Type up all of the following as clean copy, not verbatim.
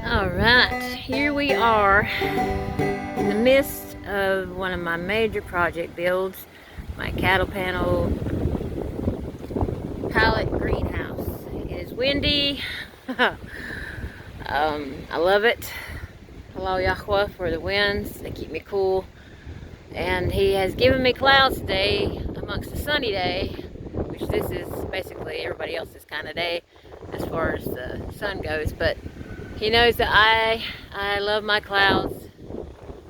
Alright, here we are in the midst of one of my major project builds, my cattle panel pallet greenhouse. It is windy. I love it. Halal'YAHUAH for the winds, they keep me cool. And he has given me clouds today amongst a sunny day, which this is basically everybody else's kind of day as far as the sun goes, but he knows that I love my clouds.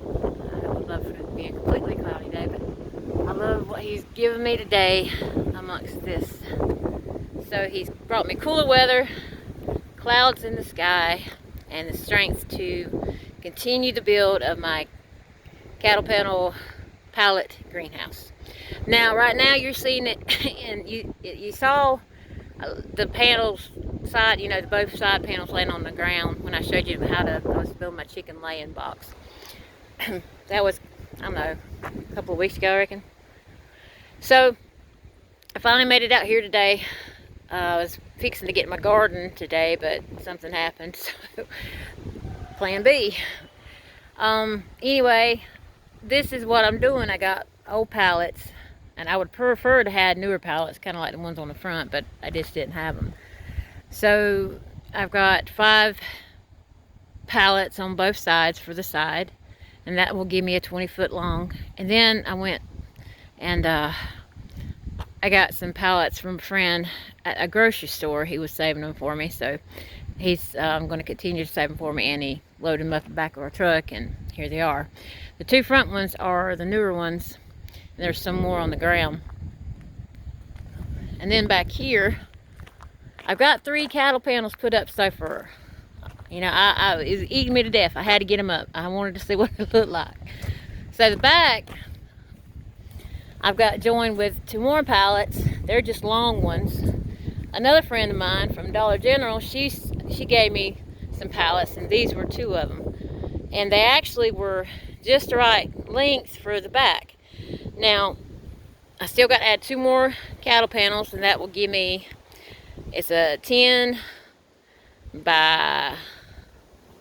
I would love for it to be a completely cloudy day, but I love what he's given me today amongst this. So he's brought me cooler weather, clouds in the sky, and the strength to continue the build of my cattle panel pallet greenhouse. Now, right now you're seeing it, and you saw the panels side, you know, both side panels laying on the ground when I showed you how I was building my chicken laying box. That was, I don't know, a couple of weeks ago, I reckon. So I finally made it out here today. I was fixing to get in my garden today, but something happened, so plan B. Anyway, this is what I'm doing. I got old pallets, and I would prefer to have newer pallets, kind of like the ones on the front, but I just didn't have them. So I've got 5 pallets on both sides for the side, and that will give me a 20-foot long. And then I went and I got some pallets from a friend at a grocery store. He was saving them for me, so he's going to continue to save them for me, and he loaded them up in the back of our truck, and here they are. The 2 front ones are the newer ones. There's some more on the ground. And then back here, I've got 3 cattle panels put up so far. You know, it was eating me to death. I had to get them up. I wanted to see what it looked like. So the back, I've got joined with 2 more pallets. They're just long ones. Another friend of mine from Dollar General, she gave me some pallets, and these were 2 of them. And they actually were just the right length for the back. Now, I still got to add 2 more cattle panels, and that will give me, it's a 10 by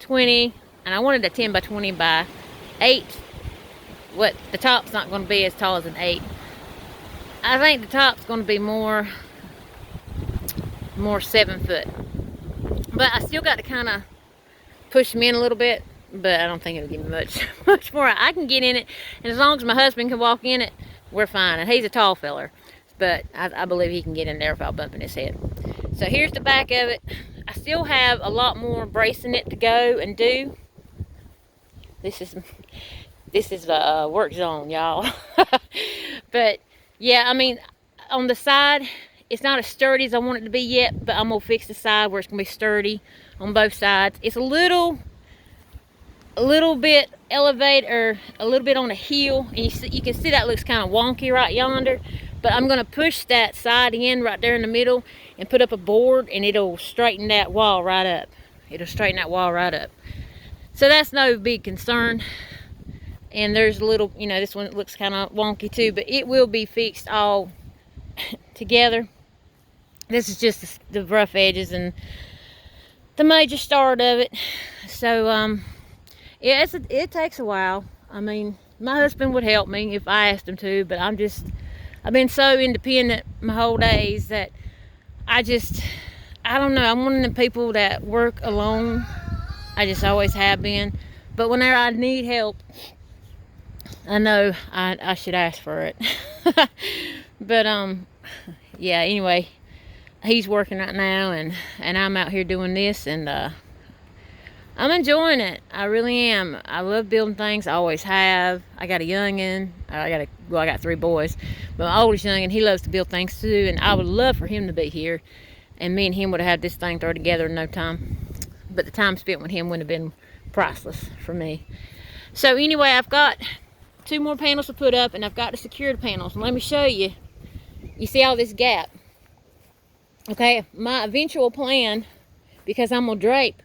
20, and I wanted a 10 by 20 by 8. What the top's not going to be as tall as an 8. I think the top's going to be more 7 foot. But I still got to kind of push them in a little bit, but I don't think it'll give me much more. I can get in it, and as long as my husband can walk in it, we're fine. And he's a tall feller, but I believe he can get in there without bumping his head. So here's the back of it. I still have a lot more bracing it to go and do. This is the work zone, y'all. But yeah, I mean, on the side, it's not as sturdy as I want it to be yet, but I'm gonna fix the side where it's gonna be sturdy on both sides. It's a little bit elevated, or a little bit on a hill, and you can see that looks kind of wonky right yonder. But I'm gonna push that side in right there in the middle and put up a board, and it'll straighten that wall right up. It'll straighten that wall right up. So that's no big concern. And there's a little, you know, this one looks kind of wonky too, but it will be fixed all together. This is just the rough edges and the major start of it. So yeah, it takes a while. I mean, my husband would help me if I asked him to, but I've been so independent my whole days that I don't know, I'm one of the people that work alone. I just always have been. But whenever I need help, I know I should ask for it. But yeah, anyway, he's working right now, and I'm out here doing this, and I'm enjoying it. I really am. I love building things. I always have. I got a youngin'. I got 3 boys, but my oldest youngin', he loves to build things too, and I would love for him to be here, and me and him would have had this thing thrown together in no time. But the time spent with him wouldn't have been priceless for me. So anyway, I've got 2 more panels to put up, and I've got to secure the panels. And let me show you. You see all this gap? Okay, my eventual plan, because I'm gonna drape,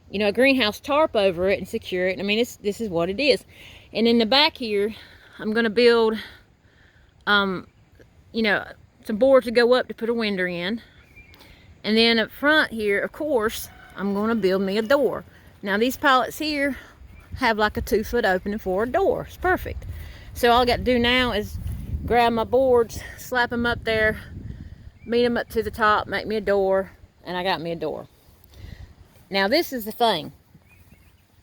you know, a greenhouse tarp over it and secure it. I mean, this is what it is. And in the back here, I'm gonna build, you know, some boards to go up to put a window in. And then up front here, of course, I'm gonna build me a door. Now these pallets here have like a 2-foot opening for a door. It's perfect. So all I got to do now is grab my boards, slap them up there, meet them up to the top, make me a door, and I got me a door. Now this is the thing.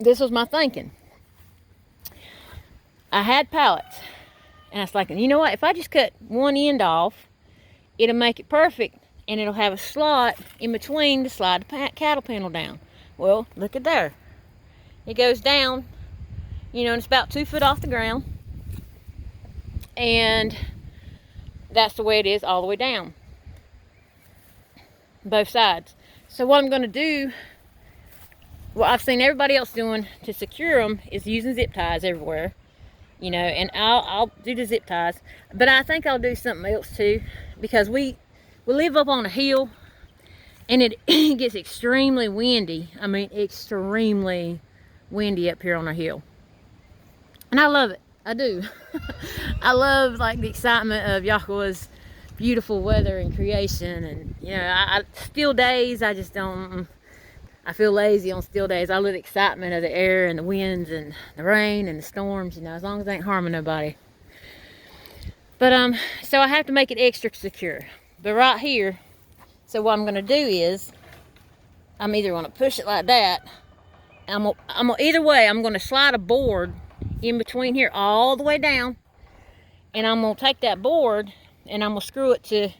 This was my thinking. I had pallets, and I was like, you know what? If I just cut one end off, it'll make it perfect, and it'll have a slot in between to slide the cattle panel down. Well, look at there. It goes down, you know, and it's about 2 foot off the ground. And that's the way it is all the way down. Both sides. So what I'm going to do, what I've seen everybody else doing to secure them is using zip ties everywhere. You know, and I'll do the zip ties. But I think I'll do something else too. Because we live up on a hill. And it gets extremely windy. I mean, extremely windy up here on our hill. And I love it. I do. I love like the excitement of Yahuah's beautiful weather and creation. And you know, still days, I just don't, I feel lazy on still days. I love the excitement of the air and the winds and the rain and the storms, you know, as long as it ain't harming nobody. But so I have to make it extra secure. But right here, so what I'm gonna do is I'm either gonna push it like that. Either way, I'm gonna slide a board in between here all the way down, and I'm gonna take that board and I'm gonna screw it to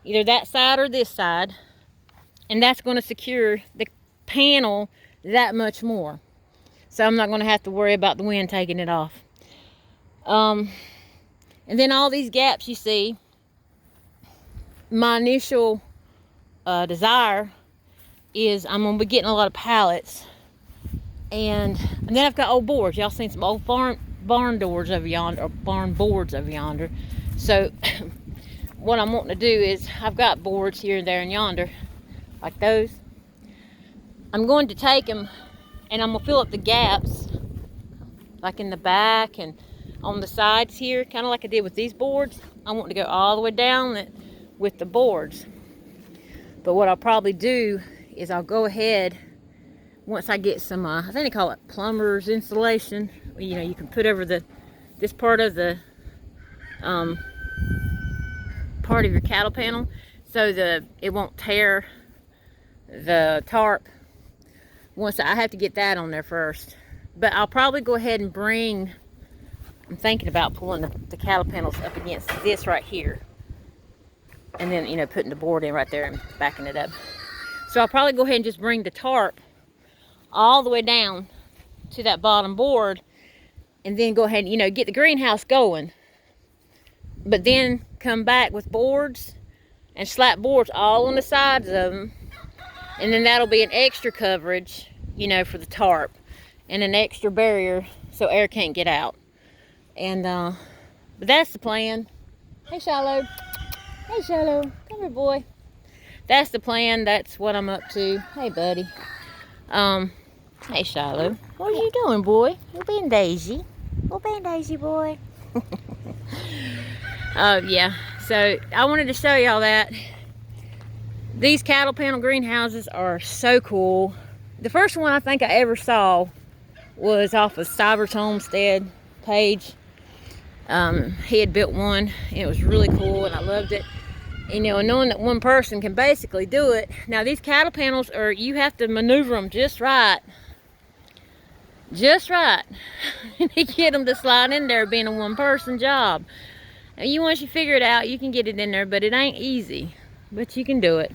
either that side or this side, and that's gonna secure the panel that much more. So I'm not gonna have to worry about the wind taking it off. And then all these gaps you see, my initial desire is I'm gonna be getting a lot of pallets. And then I've got old boards. Y'all seen some old barn doors over yonder, or barn boards over yonder. So what I'm wanting to do is, I've got boards here and there and yonder, like those. I'm going to take them and I'm gonna fill up the gaps, like in the back and on the sides here, kind of like I did with these boards. I want to go all the way down with the boards. But what I'll probably do is I'll go ahead, once I get some, I think they call it plumber's insulation. You know, you can put over this part of the part of your cattle panel, so it won't tear the tarp. Once I have to get that on there first. But I'll probably go ahead and I'm thinking about pulling the cattle panels up against this right here, and then, you know, putting the board in right there and backing it up. So I'll probably go ahead and just bring the tarp all the way down to that bottom board, and then go ahead and, you know, get the greenhouse going. But then come back with boards and slap boards all on the sides of them, and then that'll be an extra coverage, you know, for the tarp, and an extra barrier so air can't get out. And but that's the plan. Hey Shalom. Hey Shalom. Come here, boy. That's the plan. That's what I'm up to. Hey buddy. Hey Shalom. What are you doing, boy? You're being Daisy. You're being Daisy, boy. Yeah. So I wanted to show y'all that. These cattle panel greenhouses are so cool. The first one I think I ever saw was off of Cyber's Homestead page. He had built one, and it was really cool, and I loved it. You know, and knowing that one person can basically do it. Now these cattle panels you have to maneuver them just right. Just right. to get them to slide in there, being a one-person job. And once you figure it out, you can get it in there, but it ain't easy. But you can do it.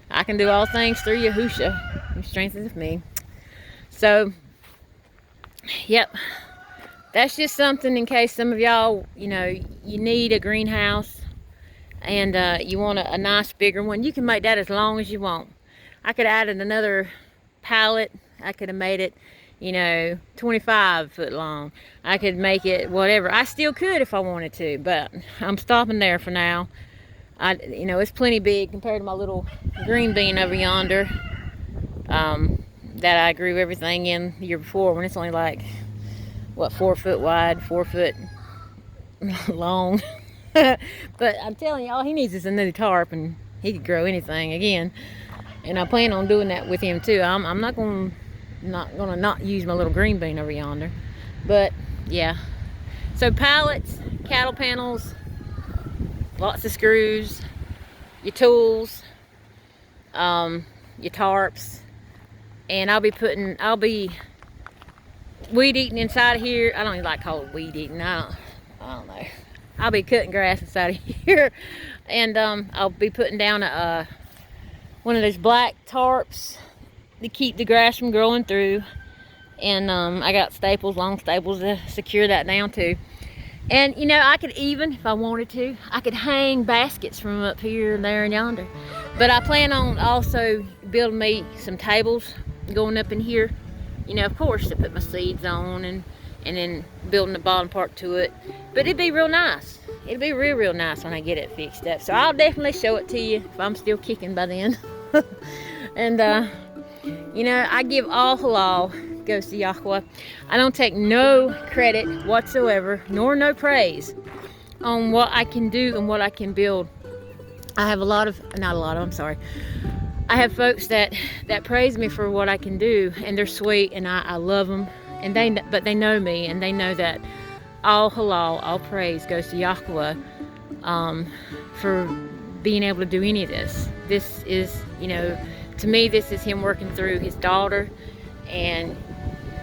I can do all things through Yahushua, who strengthens me. So, yep. That's just something in case some of y'all, you know, you need a greenhouse and you want a nice bigger one. You can make that as long as you want. I could have added another pallet. I could have made it, you know, 25 foot long. I could make it whatever. I still could if I wanted to, but I'm stopping there for now. You know, it's plenty big compared to my little green bean over yonder that I grew everything in the year before, when it's only like, what, 4 foot wide, 4 foot long. But I'm telling you, all he needs is a new tarp and he could grow anything again. And I plan on doing that with him too. I'm not gonna not use my little green bean over yonder. But yeah. So pallets, cattle panels, lots of screws, your tools, your tarps, and I'll be weed eating inside of here. I don't even like call it weed eating. I don't know. I'll be cutting grass inside of here, and I'll be putting down one of those black tarps to keep the grass from growing through. And I got staples, long staples to secure that down too. And you know, I could even, if I wanted to, I could hang baskets from up here and there and yonder. But I plan on also building me some tables going up in here. You know, of course, to put my seeds on, and then building the bottom part to it. But it'd be real nice. It'd be real nice when I get it fixed up. So I'll definitely show it to you if I'm still kicking by then. And you know, I give all halal goes to Yahuwah. I don't take no credit whatsoever, nor no praise on what I can do and what I can build. I have I have folks that praise me for what I can do, and they're sweet, and I love them, and but they know me, and they know that all halal, all praise goes to Yahuwah for being able to do any of this. This is, you know, to me, this is him working through his daughter and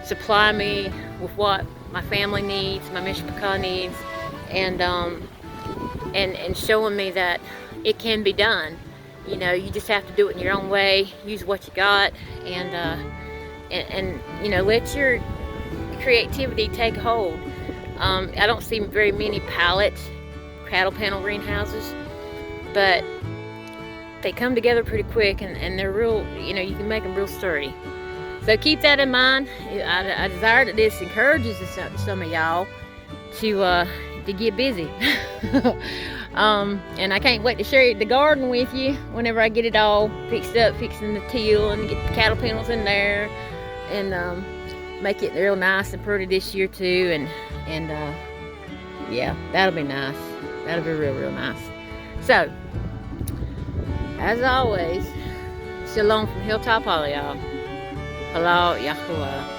supply me with what my family needs, my mishpachah needs, and showing me that it can be done. You know, you just have to do it in your own way, use what you got, and you know, let your creativity take hold. I don't see very many pallet cattle panel greenhouses, but they come together pretty quick, and they're real, you know, you can make them real sturdy. So keep that in mind. I desire that this encourages some of y'all to get busy. And I can't wait to share the garden with you whenever I get it all fixed up, fixing the till and get the cattle panels in there, and make it real nice and pretty this year too. And yeah, that'll be nice. That'll be real nice. So, as always, Shalom from Hill'Top Hollar, y'all. Halal'YAHUAH.